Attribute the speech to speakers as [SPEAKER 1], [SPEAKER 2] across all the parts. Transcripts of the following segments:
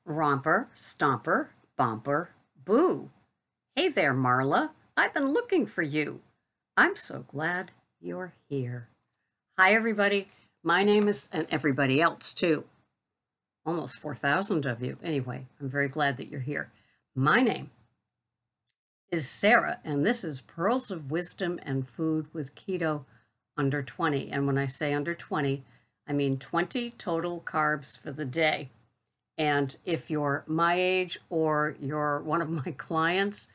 [SPEAKER 1] Romper, stomper, bomper, boo. Hey there, Marla. I've been looking for you. I'm so glad you're here. Hi, everybody. My name is, and everybody else too. Almost 4,000 of you. Anyway, I'm very glad that you're here. My name is Sarah, and this is Pearls of Wisdom and Food with Keto Under 20. And when I say under 20, I mean 20 total carbs for the day. And if you're my age or you're one of my clients,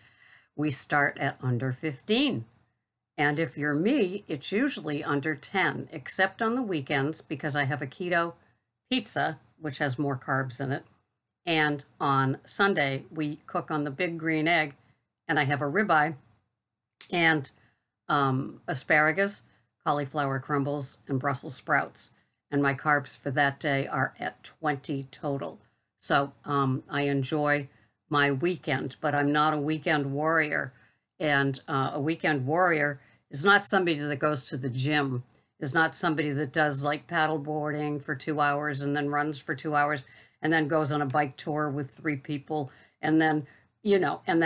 [SPEAKER 1] we start at under 15. And if you're me, it's usually under 10, except on the weekends because I have a keto pizza, which has more carbs in it. And on Sunday, we cook on the big green egg, and I have a ribeye and asparagus, cauliflower crumbles, and Brussels sprouts. And my carbs for that day are at 20 total. So I enjoy my weekend, but I'm not a weekend warrior. And a weekend warrior is not somebody that goes to the gym, is not somebody that does like paddle boarding for 2 hours and then runs for 2 hours and then goes on a bike tour with 3 people and then, and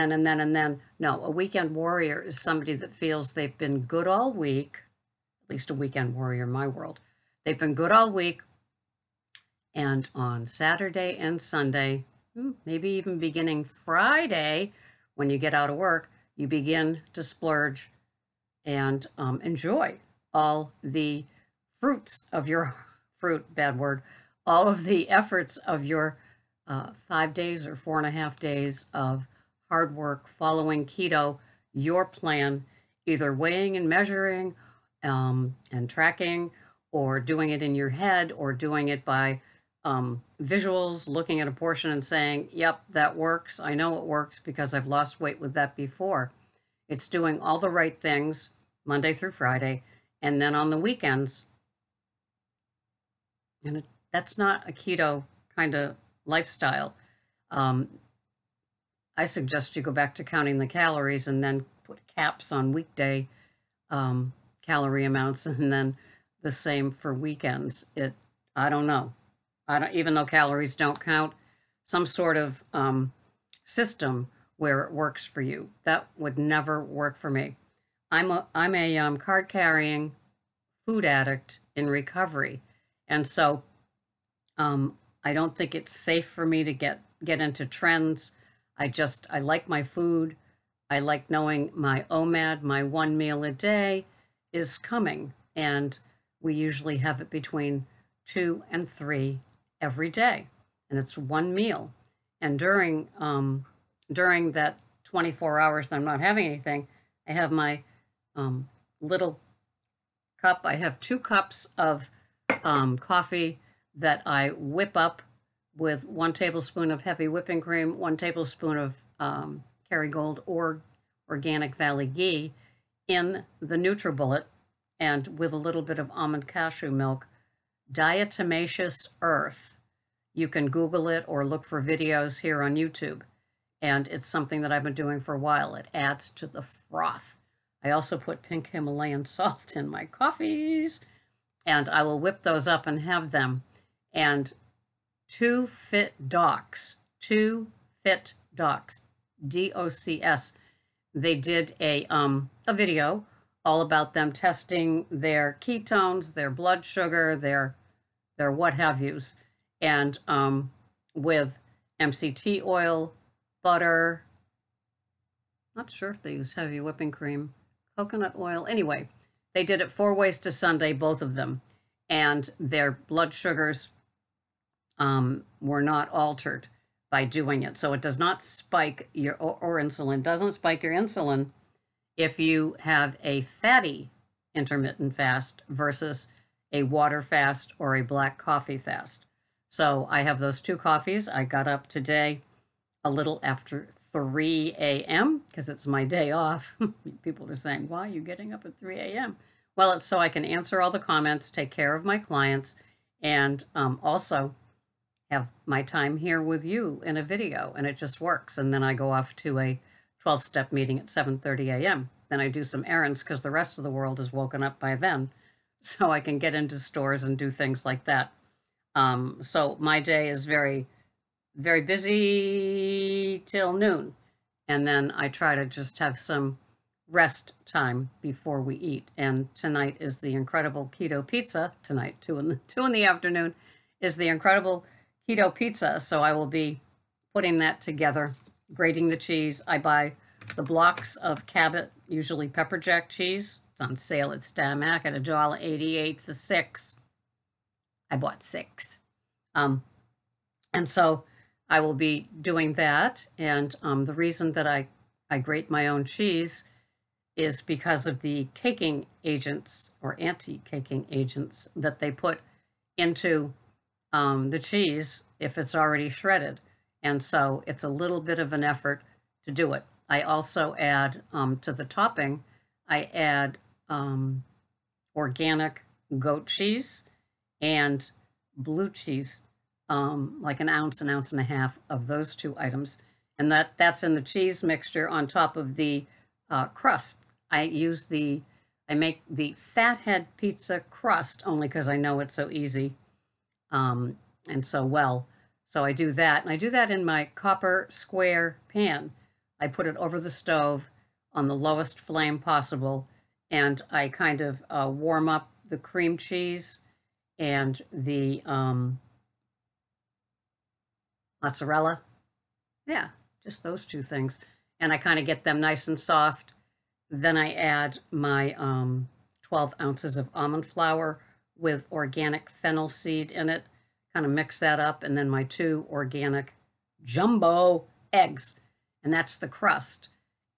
[SPEAKER 1] then. No, a weekend warrior is somebody that feels they've been good all week, at least a weekend warrior in my world. They've been good all week. And on Saturday and Sunday, maybe even beginning Friday, when you get out of work, you begin to splurge and enjoy all the fruits of your bad word, all of the efforts of your 5 days or 4.5 days of hard work following keto, your plan, either weighing and measuring and tracking, or doing it in your head, or doing it by visuals, looking at a portion and saying, yep, that works. I know it works because I've lost weight with that before. It's doing all the right things Monday through Friday. And then on the weekends, and that's not a keto kind of lifestyle. I suggest you go back to counting the calories and then put caps on weekday calorie amounts, and then the same for weekends. I don't know. Even though calories don't count, some sort of system where it works for you. That would never work for me. I'm a card carrying food addict in recovery, and so I don't think it's safe for me to get into trends. I like my food. I like knowing my OMAD, my 1 meal a day, is coming, and we usually have it between 2 and 3 every day, and it's 1 meal. And during that 24 hours that I'm not having anything, I have my little cup. I have 2 cups of coffee that I whip up with 1 tablespoon of heavy whipping cream, 1 tablespoon of Kerrygold or Organic Valley ghee in the NutriBullet, and with a little bit of almond cashew milk. Diatomaceous earth. You can Google it or look for videos here on YouTube. And it's something that I've been doing for a while. It adds to the froth. I also put pink Himalayan salt in my coffees, and I will whip those up and have them. And 2 Fit Docs, DOCS, they did a video all about them testing their ketones, their blood sugar, their what have yous, and with MCT oil, butter, not sure if they use heavy whipping cream, coconut oil. Anyway, they did it 4 ways to Sunday, both of them, and their blood sugars were not altered by doing it. So it does not spike your, or insulin, doesn't spike your insulin if you have a fatty intermittent fast versus a water fast or a black coffee fast. So I have those 2 coffees. I got up today a little after 3 a.m. because it's my day off. People are saying, why are you getting up at 3 a.m.? Well, it's so I can answer all the comments, take care of my clients, and also have my time here with you in a video, and it just works. And then I go off to a 12-step meeting at 7:30 a.m. Then I do some errands because the rest of the world is woken up by then, so I can get into stores and do things like that. So my day is very very busy till noon. And then I try to just have some rest time before we eat. And tonight is the incredible keto pizza. Tonight, 2 in the afternoon, is the incredible keto pizza. So I will be putting that together, grating the cheese. I buy the blocks of Cabot, usually pepper jack cheese. It's on sale at Stamac at $1.88 for 6. I bought 6. And so I will be doing that. And the reason that I grate my own cheese is because of the caking agents or anti-caking agents that they put into the cheese if it's already shredded. And so it's a little bit of an effort to do it. I also add to the topping, I add organic goat cheese and blue cheese, like an ounce and a half of those 2 items. And that's in the cheese mixture on top of the crust. I make the fathead pizza crust only because I know it's so easy and so well. So I do that. And I do that in my copper square pan. I put it over the stove on the lowest flame possible. And I kind of warm up the cream cheese and the mozzarella. Yeah, just those 2 things. And I kind of get them nice and soft. Then I add my 12 ounces of almond flour with organic fennel seed in it. Kind of mix that up. And then my 2 organic jumbo eggs. And that's the crust.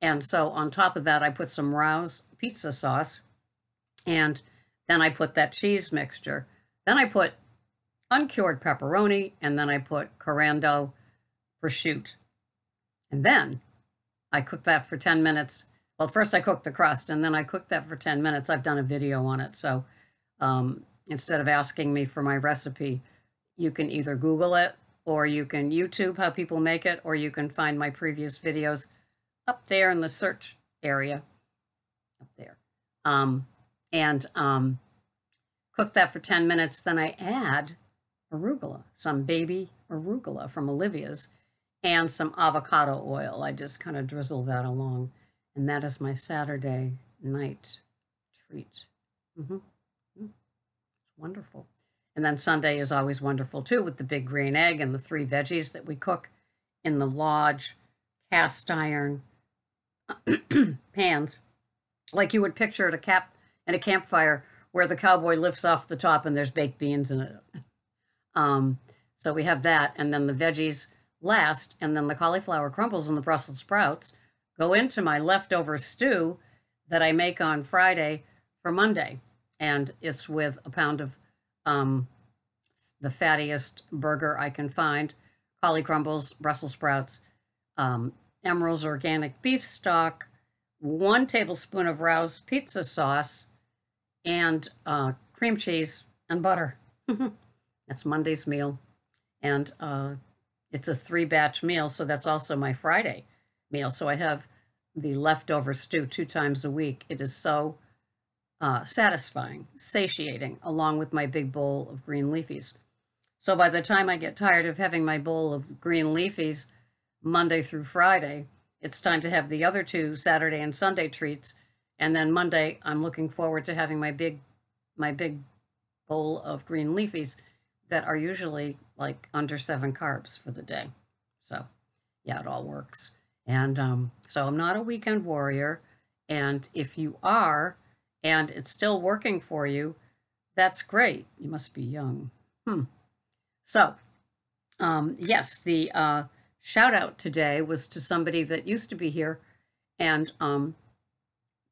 [SPEAKER 1] And so on top of that, I put some Rouse pizza sauce. And then I put that cheese mixture. Then I put uncured pepperoni. And then I put Corando prosciutto. And then I cook that for 10 minutes. Well, first I cook the crust, and then I cook that for 10 minutes. I've done a video on it. So instead of asking me for my recipe, you can either Google it, or you can YouTube how people make it, or you can find my previous videos up there in the search area, up there. And cook that for 10 minutes. Then I add arugula, some baby arugula from Olivia's, and some avocado oil. I just kind of drizzle that along. And that is my Saturday night treat. It's wonderful. And then Sunday is always wonderful too, with the big green egg and the 3 veggies that we cook in the Lodge cast iron pans, like you would picture at a campfire where the cowboy lifts off the top and there's baked beans in it. So we have that, and then the veggies last, and then the cauliflower crumbles and the Brussels sprouts go into my leftover stew that I make on Friday for Monday. And it's with a pound of the fattiest burger I can find, cauli crumbles, Brussels sprouts, Emerald's organic beef stock, 1 tablespoon of Rouse pizza sauce, and cream cheese and butter. That's Monday's meal. And it's a 3-batch meal, so that's also my Friday meal. So I have the leftover stew 2 times a week. It is so satisfying, satiating, along with my big bowl of green leafies. So by the time I get tired of having my bowl of green leafies Monday through Friday, it's time to have the other 2 Saturday and Sunday treats. And then Monday, I'm looking forward to having my big bowl of green leafies that are usually like under 7 carbs for the day. So yeah, it all works. And so I'm not a weekend warrior. And if you are, and it's still working for you, that's great. You must be young. So, yes, the shout out today was to somebody that used to be here and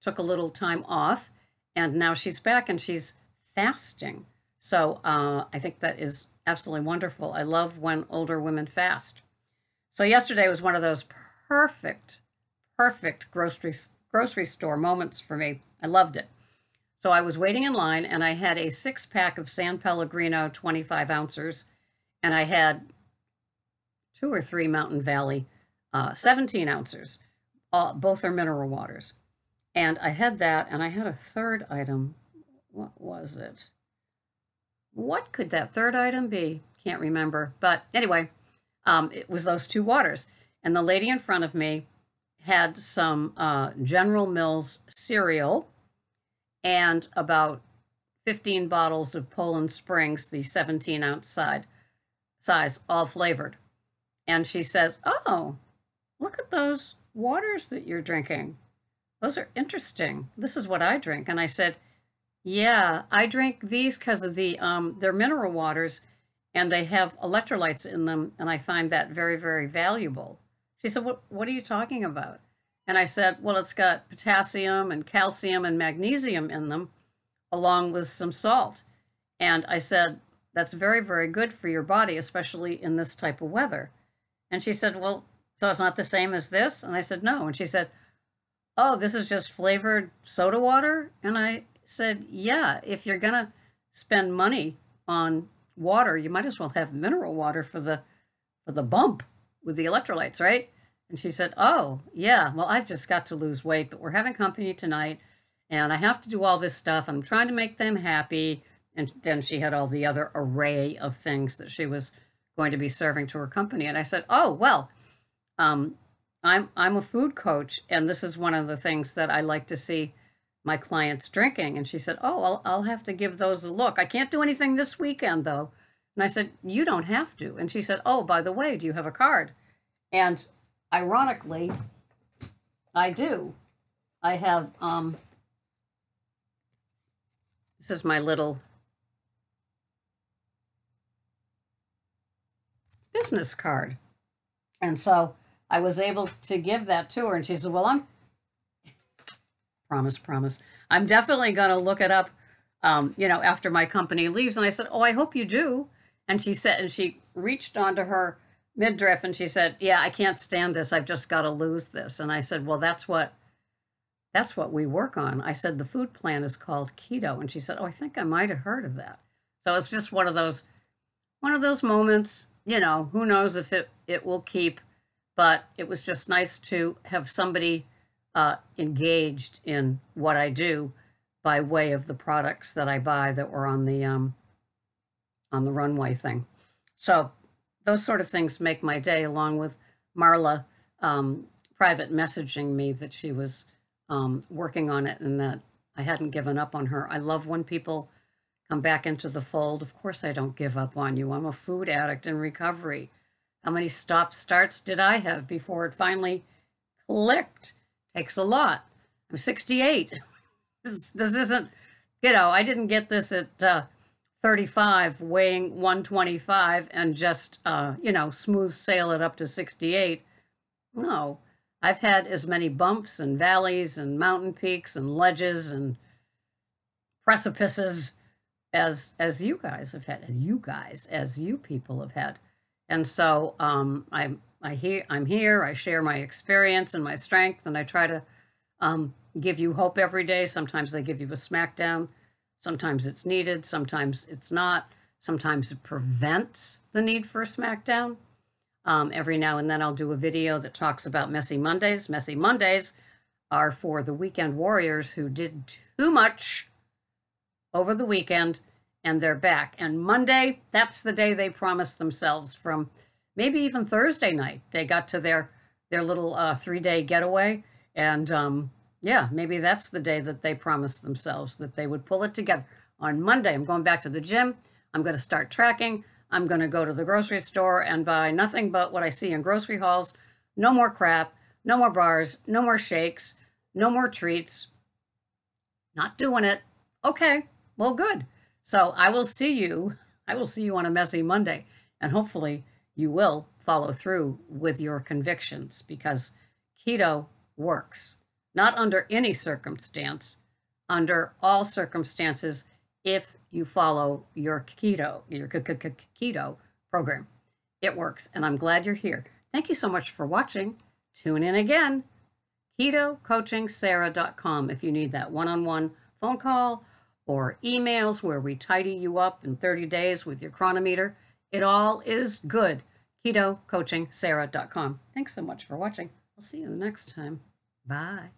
[SPEAKER 1] took a little time off, and now she's back and she's fasting. So I think that is absolutely wonderful. I love when older women fast. So yesterday was one of those perfect grocery store moments for me. I loved it. So I was waiting in line, and I had a 6-pack of San Pellegrino 25 ounces, and I had 2 or 3 Mountain Valley 17 ounces. Both are mineral waters. And I had that, and I had a third item. What was it? What could that third item be? Can't remember. But anyway, It was those two waters. And the lady in front of me had some General Mills cereal and about 15 bottles of Poland Springs, the 17-ounce size, all flavored. And she says, "Oh, look at those waters that you're drinking. Those are interesting. This is what I drink." And I said, "Yeah, I drink these because of they're mineral waters and they have electrolytes in them, and I find that very, very valuable." She said, "What are you talking about?" And I said, "Well, it's got potassium and calcium and magnesium in them, along with some salt." And I said, "That's very, very good for your body, especially in this type of weather." And she said, "Well, so it's not the same as this?" And I said, "No." And she said, "Oh, this is just flavored soda water?" And I said, "Yeah, if you're going to spend money on water, you might as well have mineral water for the bump with the electrolytes, right?" And she said, "Oh, yeah, well, I've just got to lose weight, but we're having company tonight, and I have to do all this stuff. I'm trying to make them happy." And then she had all the other array of things that she was going to be serving to her company. And I said, "Oh, well, I'm a food coach, and this is one of the things that I like to see my clients drinking." And she said, "Oh, I'll have to give those a look. I can't do anything this weekend, though." And I said, "You don't have to." And she said, "Oh, by the way, do you have a card?" And ironically, I do. I have, this is my little business card. And so I was able to give that to her. And she said, "Well, promise. I'm definitely going to look it up, after my company leaves." And I said, "Oh, I hope you do." And she said, and she reached onto her midriff and she said, "Yeah, I can't stand this. I've just got to lose this." And I said, "Well, that's what we work on." I said, "The food plan is called Keto." And she said, "Oh, I think I might have heard of that." So it's just one of those moments, who knows if it will keep, but it was just nice to have somebody engaged in what I do by way of the products that I buy that were on the runway thing. So those sort of things make my day, along with Marla private messaging me that she was working on it and that I hadn't given up on her. I love when people come back into the fold. Of course I don't give up on you. I'm a food addict in recovery. How many stop-starts did I have before it finally clicked? Takes a lot. I'm 68. This isn't, I didn't get this at 35, weighing 125 and just, smooth sail it up to 68. No, I've had as many bumps and valleys and mountain peaks and ledges and precipices as you guys have had, as you people have had. And so I'm here, I share my experience and my strength, and I try to give you hope every day. Sometimes I give you a smackdown. Sometimes it's needed. Sometimes it's not. Sometimes it prevents the need for a smackdown. Every now and then I'll do a video that talks about Messy Mondays. Messy Mondays are for the weekend warriors who did too much over the weekend and they're back. And Monday, that's the day they promised themselves. From maybe even Thursday night, they got to their little 3-day getaway. And yeah, maybe that's the day that they promised themselves that they would pull it together. On Monday, I'm going back to the gym. I'm going to start tracking. I'm going to go to the grocery store and buy nothing but what I see in grocery hauls. No more crap, no more bars, no more shakes, no more treats. Not doing it. Okay, well, good. So I will see you on a Messy Monday, and hopefully you will follow through with your convictions, because keto works. Not under any circumstance, under all circumstances, if you follow your keto program. It works, and I'm glad you're here. Thank you so much for watching. Tune in again. KetoCoachingSarah.com if you need that one-on-one phone call or emails where we tidy you up in 30 days with your chronometer. It all is good. KetoCoachingSarah.com. Thanks so much for watching. I'll see you the next time. Bye.